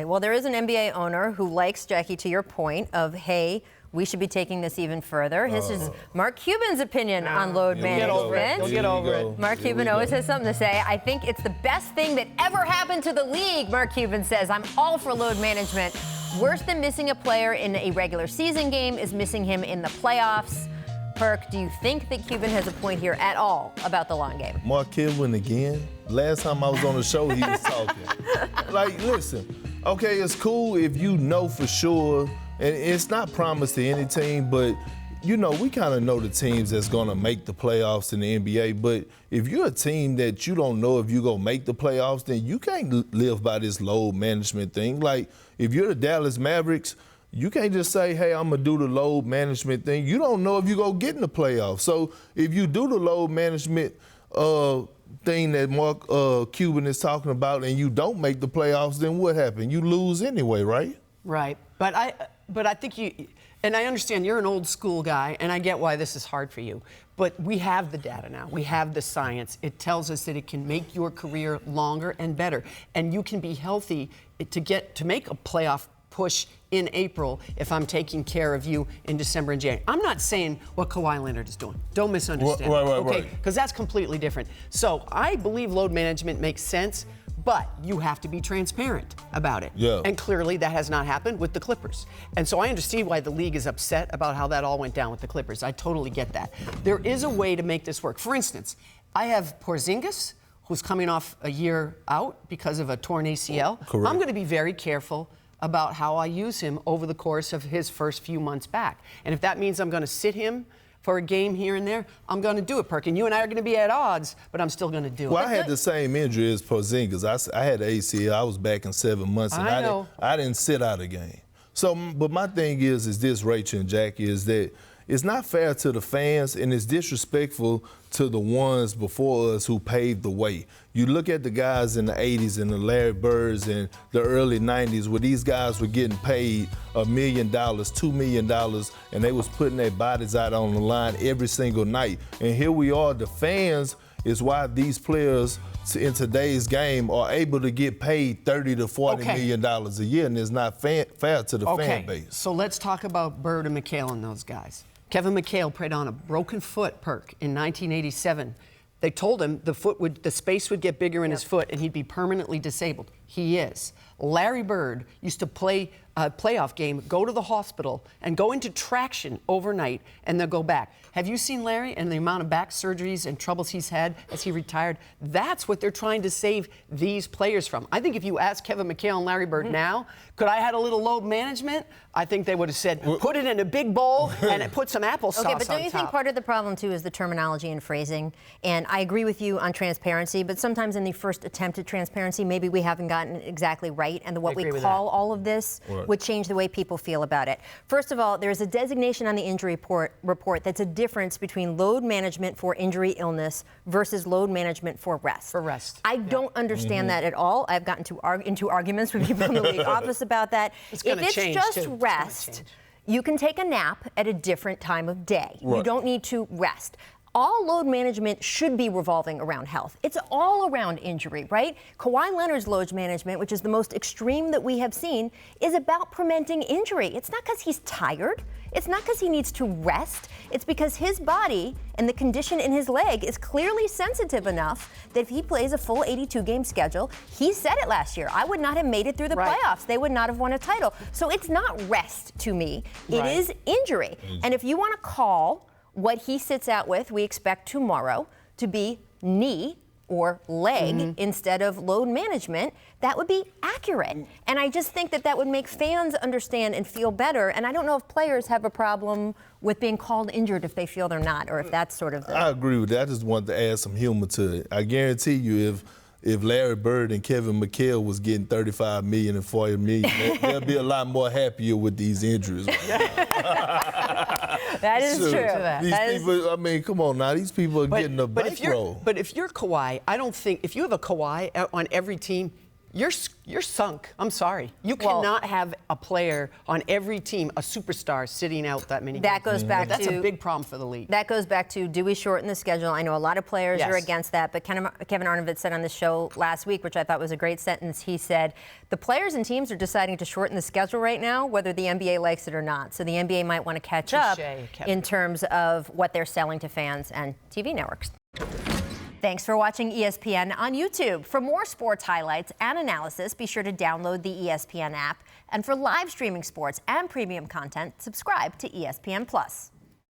Well, there is an NBA owner who likes, Jackie, to your point of, hey, we should be taking this even further. This is Mark Cuban's opinion on load management. You'll get over it. Mark Cuban always has something to say. I think it's the best thing that ever happened to the league, Mark Cuban says. I'm all for load management. Worse than missing a player in a regular season game is missing him in the playoffs. Perk, do you think that Cuban has a point here at all about the long game? Mark Cuban again? Last time I was on the show, he was talking. Like, listen, okay, it's cool if you know for sure, and it's not promised to any team, but, you know, we kind of know the teams that's going to make the playoffs in the NBA, but if you're a team that you don't know if you're going to make the playoffs, then you can't live by this load management thing. Like, if you're the Dallas Mavericks, you can't just say, hey, I'm going to do the load management thing. You don't know if you're going to get in the playoffs. So if you do the load management thing that Mark Cuban is talking about and you don't make the playoffs, then what happened? You lose anyway, right? Right. But I think you, and I understand you're an old school guy, and I get why this is hard for you. But we have the data now. We have the science. It tells us that it can make your career longer and better. And you can be healthy to make a playoff push in April if I'm taking care of you in December and January. I'm not saying what Kawhi Leonard is doing. Don't misunderstand. Right. Because that's completely different. So I believe load management makes sense, but you have to be transparent about it. Yeah. And clearly that has not happened with the Clippers. And so I understand why the league is upset about how that all went down with the Clippers. I totally get that. There is a way to make this work. For instance, I have Porzingis, who's coming off a year out because of a torn ACL. Correct. I'm going to be very careful about how I use him over the course of his first few months back. And if that means I'm going to sit him for a game here and there, I'm going to do it, Perk. And you and I are going to be at odds, but I'm still going to do it. Well, I had the same injury as Porzingis. I had ACL. I was back in 7 months, and I didn't sit out a game. So, but my thing is this, Rachel and Jackie, is that it's not fair to the fans, and it's disrespectful to the ones before us who paved the way. You look at the guys in the 80s and the Larry Birds and the early 90s where these guys were getting paid $1 million, $2 million, and they was putting their bodies out on the line every single night. And here we are, the fans is why these players in today's game are able to get paid $30 to $40 million a year, and it's not fair to the fan base. So let's talk about Bird and McHale and those guys. Kevin McHale played on a broken foot, Perk, in 1987. They told him the space would get bigger in his foot and he'd be permanently disabled. He is. Larry Bird used to play a playoff game, go to the hospital, and go into traction overnight, and then go back. Have you seen Larry and the amount of back surgeries and troubles he's had as he retired? That's what they're trying to save these players from. I think if you ask Kevin McHale and Larry Bird now, could I had a little load management? I think they would have said, put it in a big bowl and put some applesauce on top. Okay, but don't you think part of the problem, too, is the terminology and phrasing? And I agree with you on transparency, but sometimes in the first attempt at transparency, maybe we haven't gotten it exactly right, and what we call all of this would change the way people feel about it. First of all, there's a designation on the injury report that's a difference between load management for injury illness versus load management for rest. I don't understand that at all. I've gotten into arguments with people in the league office about that. If it's just rest, you can take a nap at a different time of day. You don't need to rest. All load management should be revolving around health. It's all around injury, right? Kawhi Leonard's load management, which is the most extreme that we have seen, is about preventing injury. It's not because he's tired. It's not because he needs to rest. It's because his body and the condition in his leg is clearly sensitive enough that if he plays a full 82-game schedule, he said it last year, I would not have made it through the playoffs. They would not have won a title. So it's not rest to me. It is injury. And if you want to call what he sits out with, we expect tomorrow to be knee or leg instead of load management, that would be accurate. And I just think that would make fans understand and feel better. And I don't know if players have a problem with being called injured if they feel they're not, or if that's sort of I agree with that. I just wanted to add some humor to it. I guarantee you if Larry Bird and Kevin McHale was getting $35 million and $40 million, they'll be a lot more happier with these injuries. That is true. These people, I mean, come on now. These people are getting a bankroll. But if you're Kawhi, I don't think, if you have a Kawhi on every team, You're sunk. I'm sorry. You cannot have a player on every team, a superstar, sitting out that many games. That goes back to... That's a big problem for the league. That goes back to, do we shorten the schedule? I know a lot of players are against that, but Kevin Arnovitz said on the show last week, which I thought was a great sentence, he said, the players and teams are deciding to shorten the schedule right now, whether the NBA likes it or not. So the NBA might want to catch up in terms of what they're selling to fans and TV networks. Thanks for watching ESPN on YouTube. For more sports highlights and analysis, be sure to download the ESPN app. And for live streaming sports and premium content, subscribe to ESPN+.